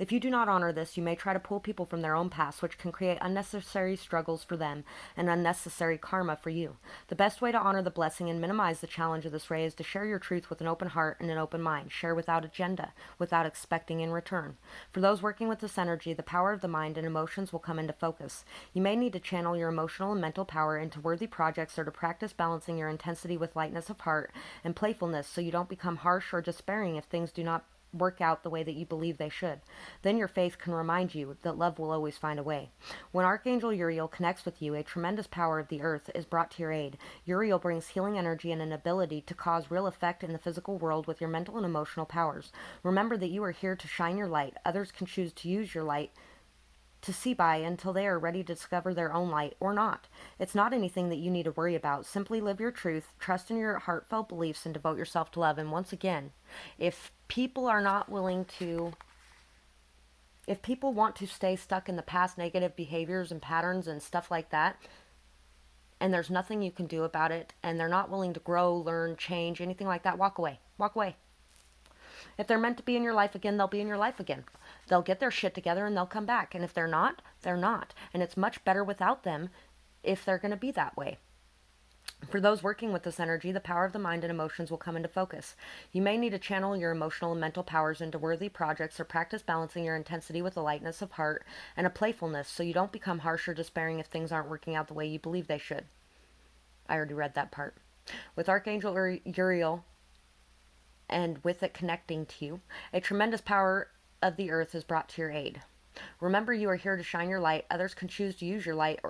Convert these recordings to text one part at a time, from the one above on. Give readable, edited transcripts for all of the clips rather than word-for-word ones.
If you do not honor this, you may try to pull people from their own paths, which can create unnecessary struggles for them and unnecessary karma for you. The best way to honor the blessing and minimize the challenge of this ray is to share your truth with an open heart and an open mind. Share without agenda, without expecting in return. For those working with this energy, the power of the mind and emotions will come into focus. You may need to channel your emotional and mental power into worthy projects or to practice balancing your intensity with lightness of heart and playfulness so you don't become harsh or despairing if things do not work out the way that you believe they should. Then your faith can remind you that love will always find a way. When Archangel Uriel connects with you, a tremendous power of the earth is brought to your aid. Uriel brings healing energy and an ability to cause real effect in the physical world with your mental and emotional powers. Remember that you are here to shine your light. Others can choose to use your light to see by until they are ready to discover their own light or not. It's not anything that you need to worry about. Simply live your truth, trust in your heartfelt beliefs, and devote yourself to love. And once again, if people are not willing to, if people want to stay stuck in the past negative behaviors and patterns and stuff like that, and there's nothing you can do about it, and they're not willing to grow, learn, change, anything like that, walk away. Walk away. If they're meant to be in your life again, they'll be in your life again. They'll get their shit together and they'll come back. And if they're not, they're not. And it's much better without them if they're going to be that way. For those working with this energy, the power of the mind and emotions will come into focus. You may need to channel your emotional and mental powers into worthy projects or practice balancing your intensity with a lightness of heart and a playfulness so you don't become harsh or despairing if things aren't working out the way you believe they should. I already read that part. With Archangel Uriel, and with it connecting to you, a tremendous power of the earth is brought to your aid. Remember, you are here to shine your light. Others can choose to use your light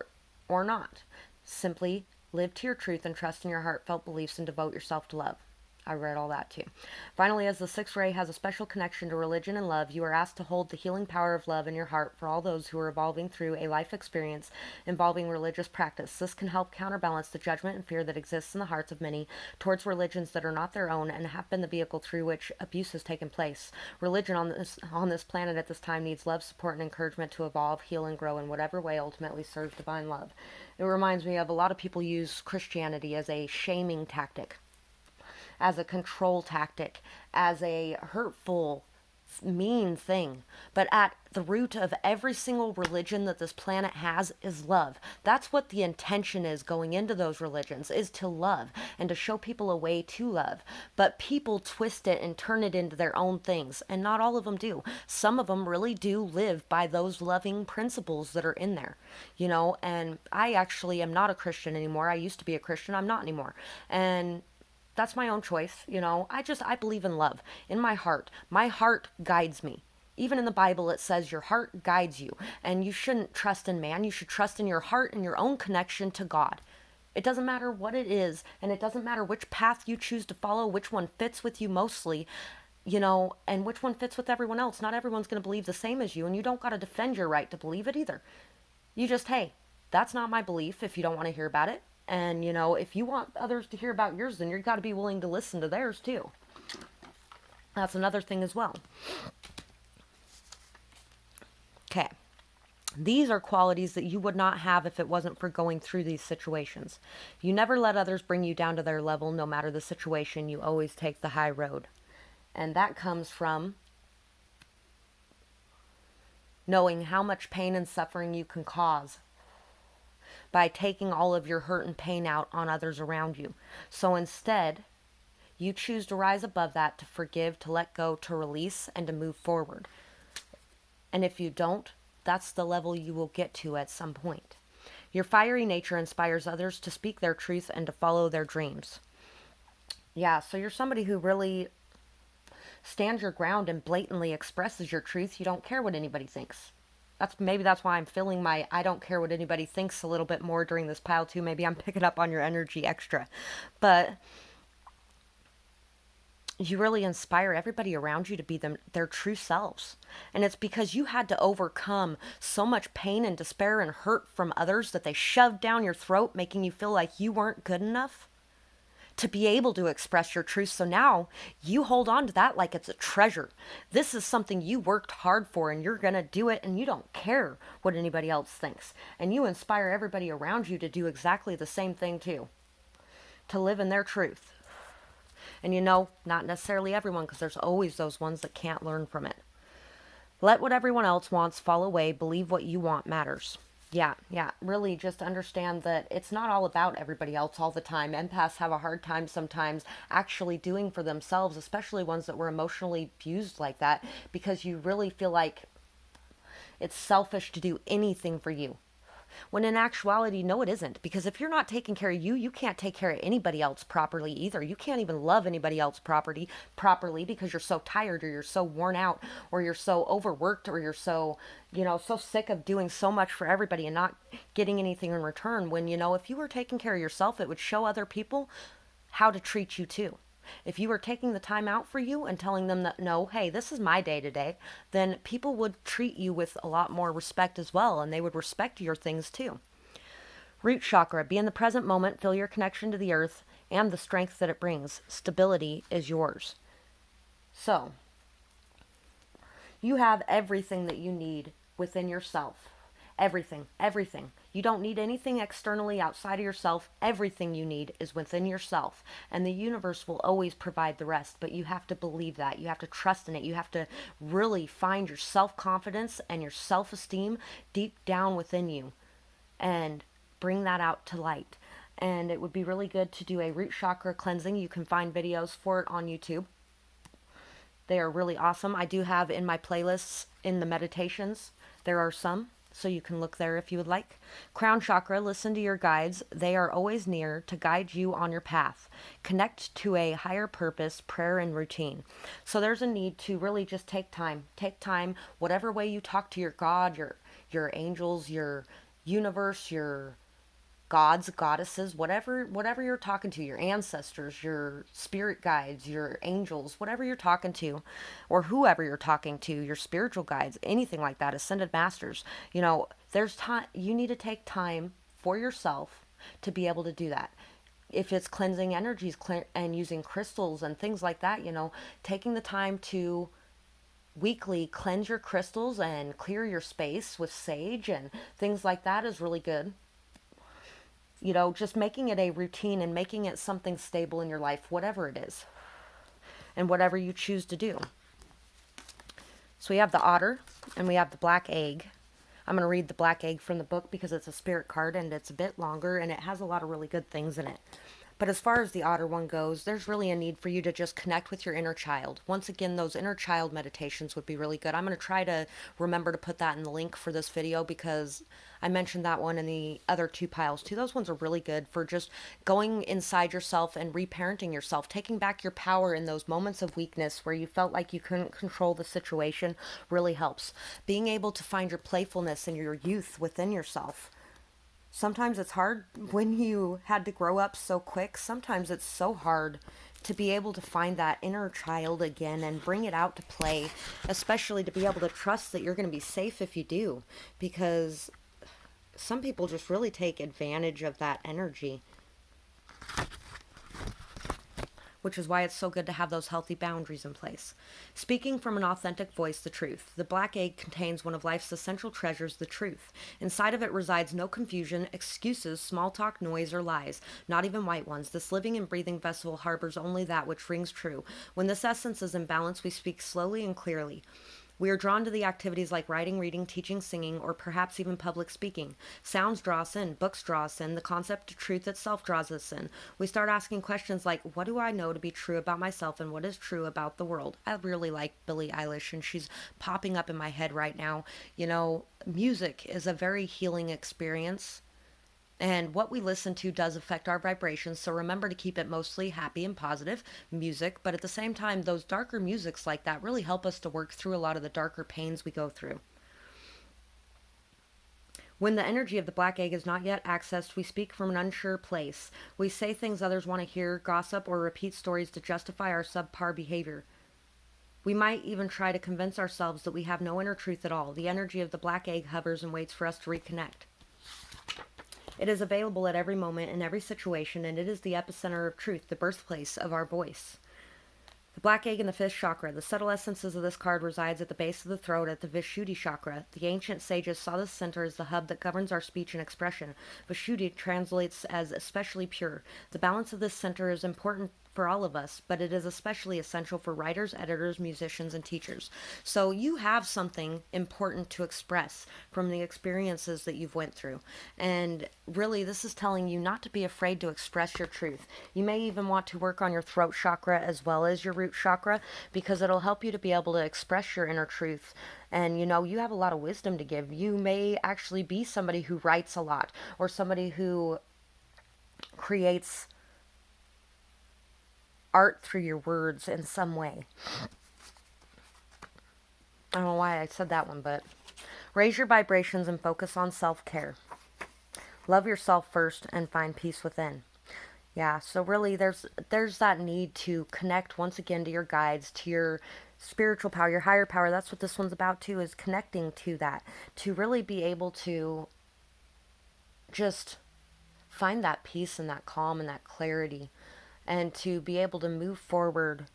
or not. Simply live to your truth and trust in your heartfelt beliefs and devote yourself to love. I read all that too. Finally, as the sixth ray has a special connection to religion and love, you are asked to hold the healing power of love in your heart for all those who are evolving through a life experience involving religious practice. This can help counterbalance the judgment and fear that exists in the hearts of many towards religions that are not their own and have been the vehicle through which abuse has taken place. Religion on this planet at this time needs love, support, and encouragement to evolve, heal, and grow in whatever way ultimately serves divine love. It reminds me of a lot of people use Christianity as a shaming tactic, as a control tactic, as a hurtful, mean thing. But at the root of every single religion that this planet has is love. That's what the intention is going into those religions, is to love and to show people a way to love. But people twist it and turn it into their own things, and not all of them do. Some of them really do live by those loving principles that are in there, you know. And I actually am not a Christian anymore. I used to be a Christian. I'm not anymore. And that's my own choice, you know. I believe in love in my heart. My heart guides me. Even in the Bible, it says your heart guides you, and you shouldn't trust in man. You should trust in your heart and your own connection to God. It doesn't matter what it is, and it doesn't matter which path you choose to follow, which one fits with you mostly, you know, and which one fits with everyone else. Not everyone's going to believe the same as you, and you don't got to defend your right to believe it either. You just, hey, that's not my belief if you don't want to hear about it. And, you know, if you want others to hear about yours, then you've got to be willing to listen to theirs, too. That's another thing as well. Okay. These are qualities that you would not have if it wasn't for going through these situations. You never let others bring you down to their level, no matter the situation. You always take the high road. And that comes from knowing how much pain and suffering you can cause by taking all of your hurt and pain out on others around you. So instead, you choose to rise above that, to forgive, to let go, to release, and to move forward. And if you don't, that's the level you will get to at some point. Your fiery nature inspires others to speak their truth and to follow their dreams. Yeah, so you're somebody who really stands your ground and blatantly expresses your truth. You don't care what anybody thinks. That's why I'm feeling my I don't care what anybody thinks a little bit more during this pile too. Maybe I'm picking up on your energy extra. But you really inspire everybody around you to be their true selves. And it's because you had to overcome so much pain and despair and hurt from others that they shoved down your throat, making you feel like you weren't good enough to be able to express your truth. So now you hold on to that like it's a treasure. This is something you worked hard for, and you're going to do it, and you don't care what anybody else thinks. And you inspire everybody around you to do exactly the same thing too, to live in their truth. And you know, not necessarily everyone, because there's always those ones that can't learn from it. Let what everyone else wants fall away. Believe what you want matters. Yeah, yeah. Really just understand that it's not all about everybody else all the time. Empaths have a hard time sometimes actually doing for themselves, especially ones that were emotionally abused like that, because you really feel like it's selfish to do anything for you. When in actuality, no, it isn't. Because if you're not taking care of you, you can't take care of anybody else properly either. You can't even love anybody else properly because you're so tired or you're so worn out or you're so overworked or you're so, so sick of doing so much for everybody and not getting anything in return. When, if you were taking care of yourself, it would show other people how to treat you too. If you were taking the time out for you and telling them that, no, hey, this is my day today, then people would treat you with a lot more respect as well, and they would respect your things too. Root chakra, be in the present moment, feel your connection to the earth and the strength that it brings. Stability is yours. So, you have everything that you need within yourself. Everything, everything. You don't need anything externally outside of yourself. Everything you need is within yourself. And the universe will always provide the rest. But you have to believe that. You have to trust in it. You have to really find your self confidence and your self esteem deep down within you and bring that out to light. And it would be really good to do a root chakra cleansing. You can find videos for it on YouTube. They are really awesome. I do have in my playlists in the meditations, there are some, so you can look there if you would like. Crown chakra, listen to your guides. They are always near to guide you on your path. Connect to a higher purpose, prayer, and routine. So there's a need to really just take time. Take time, whatever way you talk to your God, your angels, your universe, your gods, goddesses, whatever you're talking to, your ancestors, your spirit guides, your angels, whatever you're talking to, or whoever you're talking to, your spiritual guides, anything like that, ascended masters. There's time. You need to take time for yourself to be able to do that. If it's cleansing energies and using crystals and things like that, taking the time to weekly cleanse your crystals and clear your space with sage and things like that is really good. Just making it a routine and making it something stable in your life, whatever it is, and whatever you choose to do. So we have the otter and we have the black egg. I'm going to read the black egg from the book because it's a spirit card and it's a bit longer and it has a lot of really good things in it. But as far as the otter one goes, there's really a need for you to just connect with your inner child. Once again, those inner child meditations would be really good. I'm going to try to remember to put that in the link for this video because I mentioned that one in the other two piles too. Those ones are really good for just going inside yourself and reparenting yourself, taking back your power in those moments of weakness where you felt like you couldn't control the situation really helps. Being able to find your playfulness and your youth within yourself. Sometimes it's hard when you had to grow up so quick. Sometimes it's so hard to be able to find that inner child again and bring it out to play, especially to be able to trust that you're going to be safe if you do, because some people just really take advantage of that energy, which is why it's so good to have those healthy boundaries in place. Speaking from an authentic voice, the truth. The black egg contains one of life's essential treasures, the truth. Inside of it resides no confusion, excuses, small talk, noise, or lies, not even white ones. This living and breathing vessel harbors only that which rings true. When this essence is in balance, we speak slowly and clearly. We are drawn to the activities like writing, reading, teaching, singing, or perhaps even public speaking. Sounds draw us in, books draw us in, the concept of truth itself draws us in. We start asking questions like, what do I know to be true about myself and what is true about the world? I really like Billie Eilish and she's popping up in my head right now. Music is a very healing experience. And what we listen to does affect our vibrations, so remember to keep it mostly happy and positive music, but at the same time, those darker musics like that really help us to work through a lot of the darker pains we go through. When the energy of the black egg is not yet accessed, we speak from an unsure place. We say things others want to hear, gossip, or repeat stories to justify our subpar behavior. We might even try to convince ourselves that we have no inner truth at all. The energy of the black egg hovers and waits for us to reconnect. It is available at every moment in every situation, and it is the epicenter of truth, the birthplace of our voice. The black egg and the fifth chakra. The subtle essences of this card resides at the base of the throat at the Vishuddhi chakra. The ancient sages saw this center as the hub that governs our speech and expression. Vishuddhi translates as especially pure. The balance of this center is important for all of us, but it is especially essential for writers, editors, musicians, and teachers. So you have something important to express from the experiences that you've went through. And really, this is telling you not to be afraid to express your truth. You may even want to work on your throat chakra as well as your root chakra, because it'll help you to be able to express your inner truth. And you have a lot of wisdom to give. You may actually be somebody who writes a lot, or somebody who creates art through your words in some way. I don't know why I said that one, but raise your vibrations and focus on self-care. Love yourself first and find peace within. Yeah, so really there's that need to connect once again to your guides, to your spiritual power, your higher power. That's what this one's about too, is connecting to that, to really be able to just find that peace and that calm and that clarity, and to be able to move forward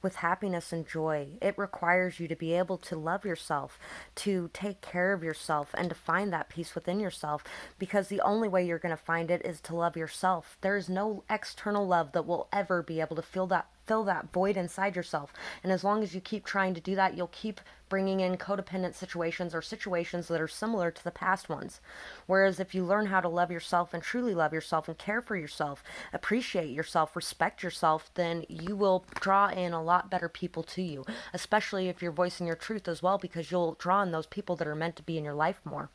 with happiness and joy. It requires you to be able to love yourself, to take care of yourself, and to find that peace within yourself, because the only way you're going to find it is to love yourself. There is no external love that will ever be able to fill that void inside yourself. And as long as you keep trying to do that, you'll keep bringing in codependent situations, or situations that are similar to the past ones. Whereas if you learn how to love yourself and truly love yourself and care for yourself, appreciate yourself, respect yourself, then you will draw in a lot better people to you, especially if you're voicing your truth as well, because you'll draw in those people that are meant to be in your life more.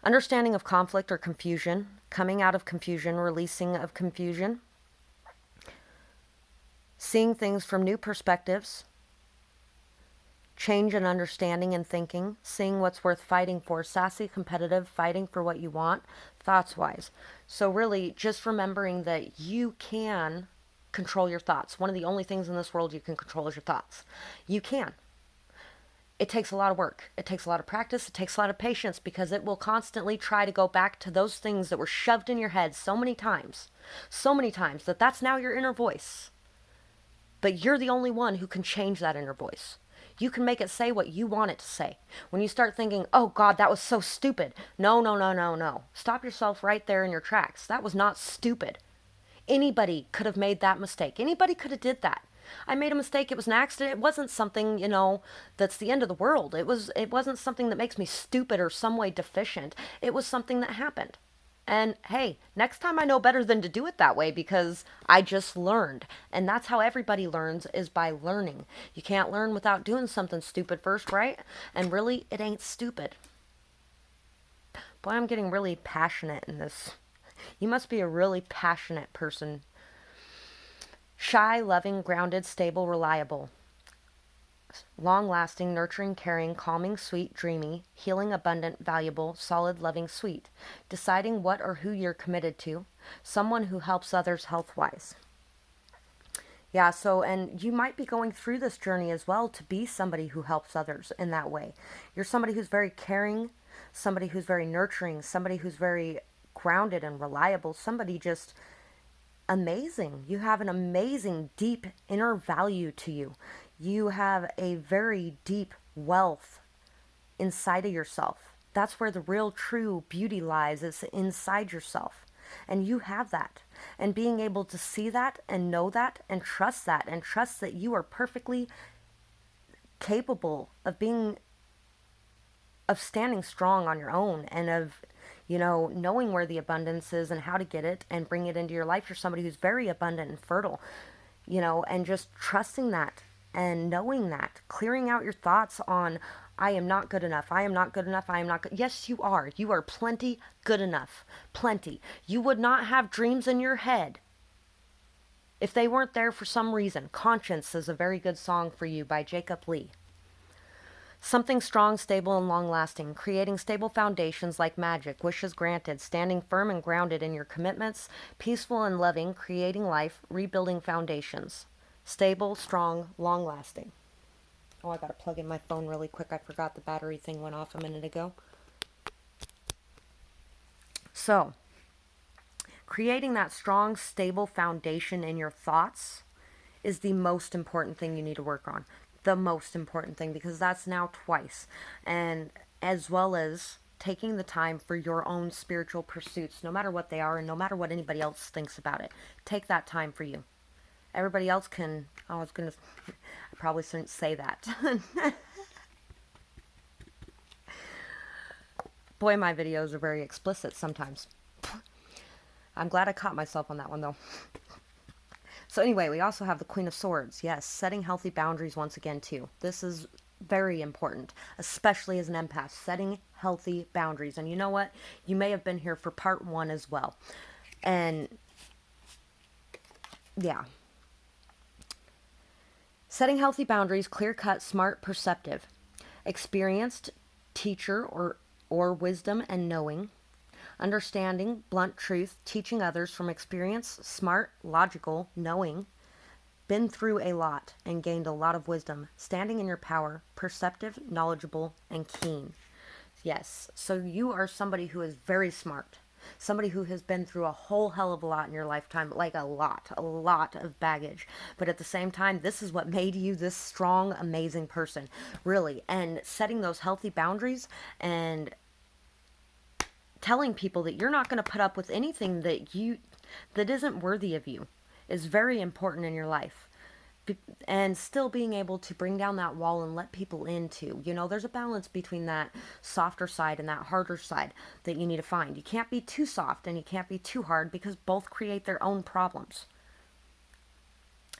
Understanding of conflict or confusion, coming out of confusion, releasing of confusion, seeing things from new perspectives, change in understanding and thinking, seeing what's worth fighting for, sassy, competitive, fighting for what you want, thoughts-wise. So really, just remembering that you can control your thoughts. One of the only things in this world you can control is your thoughts. You can. It takes a lot of work. It takes a lot of practice. It takes a lot of patience, because it will constantly try to go back to those things that were shoved in your head so many times, that that's now your inner voice. But you're the only one who can change that inner voice. You can make it say what you want it to say. When you start thinking, oh God, that was so stupid. No, no, no, no, no. Stop yourself right there in your tracks. That was not stupid. Anybody could have made that mistake. Anybody could have did that. I made a mistake. It was an accident. It wasn't something, that's the end of the world. It wasn't something that makes me stupid or some way deficient. It was something that happened. And hey, next time I know better than to do it that way, because I just learned. And that's how everybody learns, is by learning. You can't learn without doing something stupid first, right? And really, it ain't stupid. Boy, I'm getting really passionate in this. You must be a really passionate person. Shy, loving, grounded, stable, reliable. Long-lasting, nurturing, caring, calming, sweet, dreamy, healing, abundant, valuable, solid, loving, sweet. Deciding what or who you're committed to. Someone who helps others health-wise. Yeah, so, and you might be going through this journey as well to be somebody who helps others in that way. You're somebody who's very caring, somebody who's very nurturing, somebody who's very grounded and reliable, somebody just amazing. You have an amazing, deep inner value to you. You have a very deep wealth inside of yourself. That's where the real true beauty lies, is inside yourself. And you have that. And being able to see that and know that and trust that you are perfectly capable of standing strong on your own, and of, knowing where the abundance is and how to get it and bring it into your life. You're somebody who's very abundant and fertile, and just trusting that and knowing that, clearing out your thoughts on, I am not good enough, I am not good enough, I am not good. Yes, you are. You are plenty good enough. Plenty. You would not have dreams in your head if they weren't there for some reason. Conscience is a very good song for you by Jacob Lee. Something strong, stable, and long-lasting, creating stable foundations like magic, wishes granted, standing firm and grounded in your commitments, peaceful and loving, creating life, rebuilding foundations. Stable, strong, long-lasting. Oh, I gotta plug in my phone really quick. I forgot the battery thing went off a minute ago. So, creating that strong, stable foundation in your thoughts is the most important thing you need to work on. The most important thing, because that's now twice. And as well as taking the time for your own spiritual pursuits, no matter what they are and no matter what anybody else thinks about it. Take that time for you. Everybody else can, I probably shouldn't say that. Boy, my videos are very explicit sometimes. I'm glad I caught myself on that one though. So anyway, we also have the Queen of Swords. Yes, setting healthy boundaries once again too. This is very important, especially as an empath, setting healthy boundaries. And you know what? You may have been here for part 1 as well. And yeah. Setting healthy boundaries, clear-cut, smart, perceptive. Experienced, teacher or wisdom and knowing. Understanding, blunt truth, teaching others from experience, smart, logical, knowing, been through a lot and gained a lot of wisdom, standing in your power, perceptive, knowledgeable, and keen. Yes, so you are somebody who is very smart. Somebody who has been through a whole hell of a lot in your lifetime, like a lot of baggage. But at the same time, this is what made you this strong, amazing person, really. And setting those healthy boundaries and telling people that you're not going to put up with anything that isn't worthy of you is very important in your life. And still being able to bring down that wall and let people in too. You know, there's a balance between that softer side and that harder side that you need to find. You can't be too soft and you can't be too hard, because both create their own problems.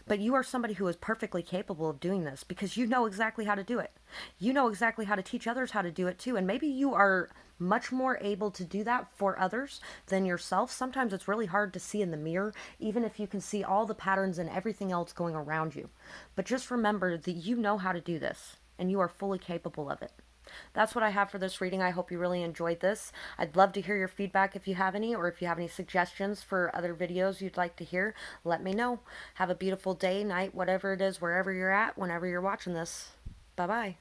But you are somebody who is perfectly capable of doing this, because you know exactly how to do it. You know exactly how to teach others how to do it too. And maybe you are much more able to do that for others than yourself. Sometimes it's really hard to see in the mirror, even if you can see all the patterns and everything else going around you. But just remember that you know how to do this and you are fully capable of it. That's what I have for this reading. I hope you really enjoyed this. I'd love to hear your feedback if you have any, or if you have any suggestions for other videos you'd like to hear, let me know. Have a beautiful day, night, whatever it is, wherever you're at, whenever you're watching this. Bye-bye.